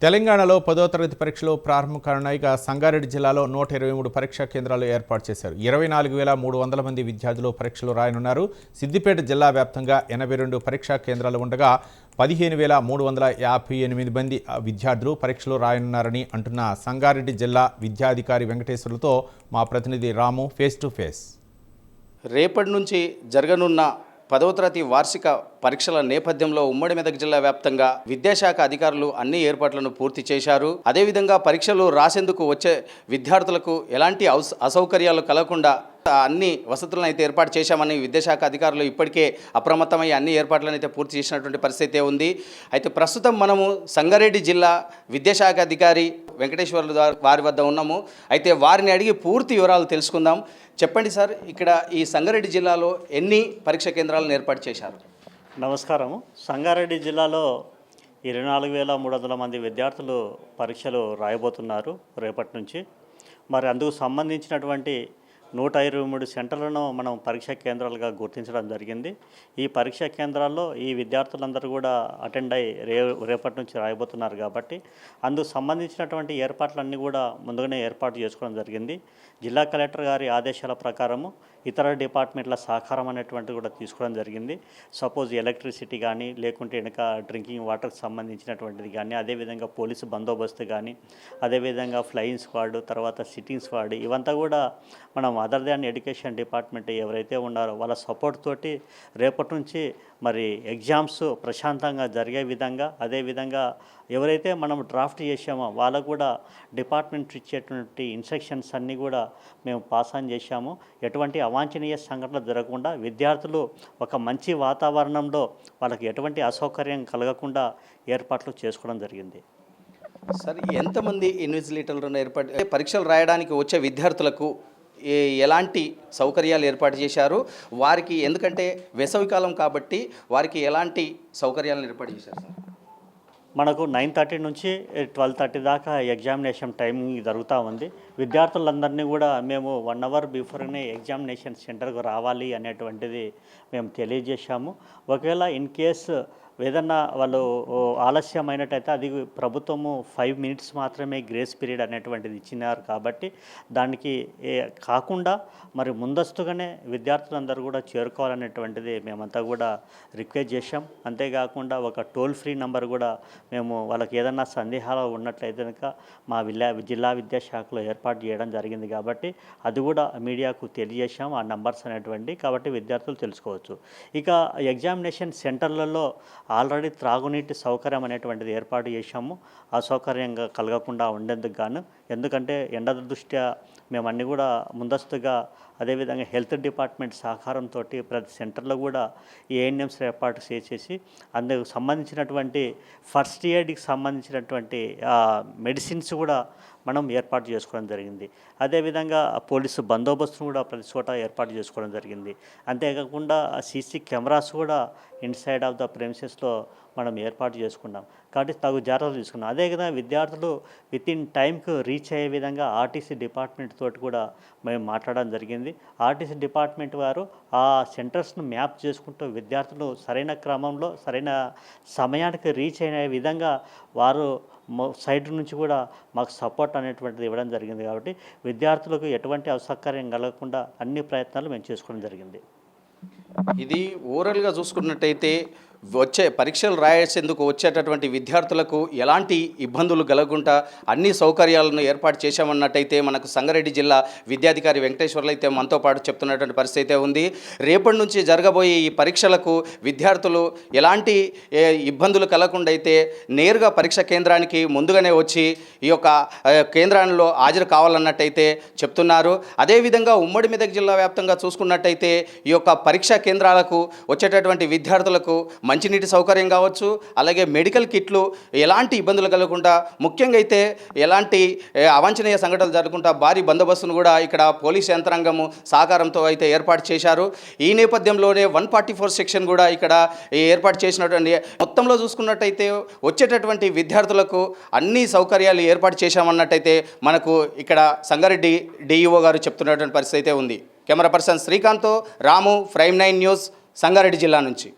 తెలంగాణలో 10వ తరగతి పరీక్షలు ప్రారంభం కానున్నాయి. సంగారెడ్డి జిల్లాలో 123 పరీక్షా కేంద్రాలు ఏర్పాటు చేశారు. 24,300 మంది విద్యార్థులు పరీక్షలు రాయనున్నారు. సిద్దిపేట జిల్లా వ్యాప్తంగా 82 పరీక్షా కేంద్రాలు ఉండగా 15,358 మంది విద్యార్థులు పరీక్షలు రాయనున్నారని అంటున్న సంగారెడ్డి జిల్లా విద్యాధికారి వెంకటేశ్వర్లతో మా ప్రతినిధి రాము ఫేస్ టు ఫేస్. రేపటి నుంచి జరగనున్న 10వ తరగతి వార్షిక పరీక్షల నేపథ్యంలో ఉమ్మడి మెదక్ జిల్లా వ్యాప్తంగా విద్యాశాఖ అధికారులు అన్ని ఏర్పాట్లను పూర్తి చేశారు. అదేవిధంగా పరీక్షలు రాసేందుకు వచ్చే విద్యార్థులకు ఎలాంటి అసౌకర్యాలు కలగకుండా అన్ని వసతులను అయితే ఏర్పాటు చేశామని విద్యాశాఖ అధికారులు ఇప్పటికే అప్రమత్తమై అన్ని ఏర్పాట్లను అయితే పూర్తి చేసినటువంటి పరిస్థితి ఉంది. అయితే ప్రస్తుతం మనము సంగారెడ్డి జిల్లా విద్యాశాఖ అధికారి వెంకటేశ్వర్లు వారి వద్ద ఉన్నాము. అయితే వారిని అడిగి పూర్తి వివరాలు తెలుసుకుందాం. చెప్పండి సార్, ఇక్కడ ఈ సంగారెడ్డి జిల్లాలో ఎన్ని పరీక్షా కేంద్రాలను ఏర్పాటు చేశారు? నమస్కారము. సంగారెడ్డి జిల్లాలో 24,300 మంది విద్యార్థులు పరీక్షలు రాయబోతున్నారు రేపటి నుంచి. మరి అందుకు సంబంధించినటువంటి 123 సెంటర్లను మనం పరీక్షా కేంద్రాలుగా గుర్తించడం జరిగింది. ఈ పరీక్షా కేంద్రాల్లో ఈ విద్యార్థులందరూ కూడా అటెండ్ అయ్యి రేపటి నుంచి రాయబోతున్నారు కాబట్టి అందుకు సంబంధించినటువంటి ఏర్పాట్లన్నీ కూడా ముందుగానే ఏర్పాటు చేసుకోవడం జరిగింది. జిల్లా కలెక్టర్ గారి ఆదేశాల ప్రకారము ఇతర డిపార్ట్మెంట్ల సహకారం అనేటువంటిది కూడా తీసుకోవడం జరిగింది. సపోజ్ ఎలక్ట్రిసిటీ కానీ, లేకుంటే వెనక డ్రింకింగ్ వాటర్కి సంబంధించినటువంటిది కానీ, అదేవిధంగా పోలీసు బందోబస్తు కానీ, అదేవిధంగా ఫ్లయింగ్ స్క్వాడ్, తర్వాత సిట్టింగ్ స్క్వాడ్, ఇవంతా కూడా మనం అదర్ దాన్ ఎడ్యుకేషన్ డిపార్ట్మెంట్ ఎవరైతే ఉన్నారో వాళ్ళ సపోర్ట్ తోటి రేపటి నుంచి మరి ఎగ్జామ్స్ ప్రశాంతంగా జరిగే విధంగా, అదేవిధంగా ఎవరైతే మనం డ్రాఫ్ట్ చేసామో వాళ్ళకు కూడా డిపార్ట్మెంట్ ఇచ్చేటువంటి ఇన్స్ట్రక్షన్స్ అన్నీ కూడా మేము పాస్ ఆన్ చేశాము. ఎటువంటి అవాంఛనీయ సంఘటనలు జరగకుండా విద్యార్థులు ఒక మంచి వాతావరణంలో వాళ్ళకి ఎటువంటి అసౌకర్యం కలగకుండా ఏర్పాట్లు చేసుకోవడం జరిగింది. సార్, ఎంతమంది ఇన్విజిలేటర్లను ఏర్పాటు పరీక్షలు రాయడానికి వచ్చే విద్యార్థులకు ఎలాంటి సౌకర్యాలు ఏర్పాటు చేశారు? వారికి ఎందుకంటే వేసవికాలం కాబట్టి వారికి ఎలాంటి సౌకర్యాలను ఏర్పాటు చేశారు సార్? మనకు 9:30 నుంచి 12:30 దాకా ఎగ్జామినేషన్ టైమింగ్ జరుగుతూ ఉంది. విద్యార్థులందరినీ కూడా మేము 1 అవర్ బిఫోర్నే ఎగ్జామినేషన్ సెంటర్కు రావాలి అనేటువంటిది మేము తెలియజేశాము. ఒకవేళ ఇన్ కేసు ఏదన్నా వాళ్ళు ఆలస్యమైనట్టయితే అది ప్రభుత్వము 5 మినిట్స్ మాత్రమే గ్రేస్ పీరియడ్ అనేటువంటిది ఇచ్చినారు కాబట్టి దానికి కాకుండా మరి ముందస్తుగానే విద్యార్థులందరూ కూడా చేరుకోవాలనేటువంటిది మేమంతా కూడా రిక్వెస్ట్ చేశాం. అంతేకాకుండా ఒక టోల్ ఫ్రీ నెంబర్ కూడా మేము వాళ్ళకి ఏదన్నా సందేహాలు ఉన్నట్లయితే కనుక మా జిల్లా విద్యాశాఖలో ఏర్పాటు చేయడం జరిగింది కాబట్టి అది కూడా మీడియాకు తెలియజేశాం, ఆ నంబర్స్ అనేటువంటి, కాబట్టి విద్యార్థులు తెలుసుకోవచ్చు. ఇక ఎగ్జామినేషన్ సెంటర్లలో ఆల్రెడీ త్రాగునీటి సౌకర్యం అనేటువంటిది ఏర్పాటు చేశాము. అసౌకర్యంగా కలగకుండా ఉండేందుకు గాను, ఎందుకంటే ఎండ దృష్ట్యా మేమన్నీ కూడా ముందస్తుగా, అదేవిధంగా హెల్త్ డిపార్ట్మెంట్ సహకారంతో ప్రతి సెంటర్లో కూడా ఏఎన్ఎంస్ ఏర్పాటు చేసేసి అందుకు సంబంధించినటువంటి ఫస్ట్ ఎయిడ్కి సంబంధించినటువంటి మెడిసిన్స్ కూడా మనం ఏర్పాటు చేసుకోవడం జరిగింది. అదేవిధంగా పోలీసు బందోబస్తును కూడా ప్రతి చోట ఏర్పాటు చేసుకోవడం జరిగింది. అంతేకాకుండా సీసీ కెమెరాస్ కూడా ఇన్సైడ్ ఆఫ్ ద ప్రెమిసెస్లో మనం ఏర్పాటు చేసుకున్నాం కాబట్టి తగు జాగ్రత్తలు తీసుకున్నాం. అదేవిధంగా విద్యార్థులు వితిన్ టైంకు రీచ్ అయ్యే విధంగా ఆర్టీసీ డిపార్ట్మెంట్ తోటి కూడా మేము మాట్లాడడం జరిగింది. ఆర్టీసీ డిపార్ట్మెంట్ వారు ఆ సెంటర్స్ను మ్యాప్ చేసుకుంటూ విద్యార్థులు సరైన క్రమంలో సరైన సమయానికి రీచ్ అయిన విధంగా వారు సైడ్ నుంచి కూడా మాకు సపోర్ట్ అనేటువంటిది ఇవ్వడం జరిగింది. కాబట్టి విద్యార్థులకు ఎటువంటి అసౌకర్యం కలగకుండా అన్ని ప్రయత్నాలు మేము చేసుకోవడం జరిగింది. ఇది ఓవరాల్గా చూసుకున్నట్టయితే వచ్చే పరీక్షలు రాసేందుకు వచ్చేటటువంటి విద్యార్థులకు ఎలాంటి ఇబ్బందులు కలగకుండా అన్ని సౌకర్యాలను ఏర్పాటు చేశామన్నట్టయితే మనకు సంగారెడ్డి జిల్లా విద్యాధికారి వెంకటేశ్వర్లు అయితే మనతో పాటు చెప్తున్నటువంటి పరిస్థితి అయితే ఉంది. రేపటి నుంచి జరగబోయే ఈ పరీక్షలకు విద్యార్థులు ఎలాంటి ఇబ్బందులు కలగకుండా అయితే నేరుగా పరీక్ష కేంద్రానికి ముందుగానే వచ్చి ఈ యొక్క కేంద్రాల్లో హాజరు కావాలన్నట్టయితే చెప్తున్నారు. అదేవిధంగా ఉమ్మడి మెదక్ జిల్లా వ్యాప్తంగా చూసుకున్నట్టయితే ఈ యొక్క పరీక్షా కేంద్రాలకు వచ్చేటటువంటి విద్యార్థులకు మంచినీటి సౌకర్యం కావచ్చు, అలాగే మెడికల్ కిట్లు ఎలాంటి ఇబ్బందులు కలగకుండా, ముఖ్యంగా అయితే ఎలాంటి అవాంఛనీయ సంఘటనలు జరగకుండా భారీ బందోబస్తును కూడా ఇక్కడ పోలీస్ యంత్రాంగము సహకారంతో అయితే ఏర్పాటు చేశారు. ఈ నేపథ్యంలోనే 144 సెక్షన్ కూడా ఇక్కడ ఏర్పాటు చేసినటువంటి మొత్తంలో చూసుకున్నట్టయితే వచ్చేటటువంటి విద్యార్థులకు అన్ని సౌకర్యాలు ఏర్పాటు చేశామన్నట్టయితే మనకు ఇక్కడ సంగారెడ్డి డిఈఓ గారు చెప్తున్నటువంటి పరిస్థితి అయితే ఉంది. కెమెరా పర్సన్ శ్రీకాంత్తో రాము, ప్రైమ్ 9 న్యూస్, సంగారెడ్డి జిల్లా నుంచి.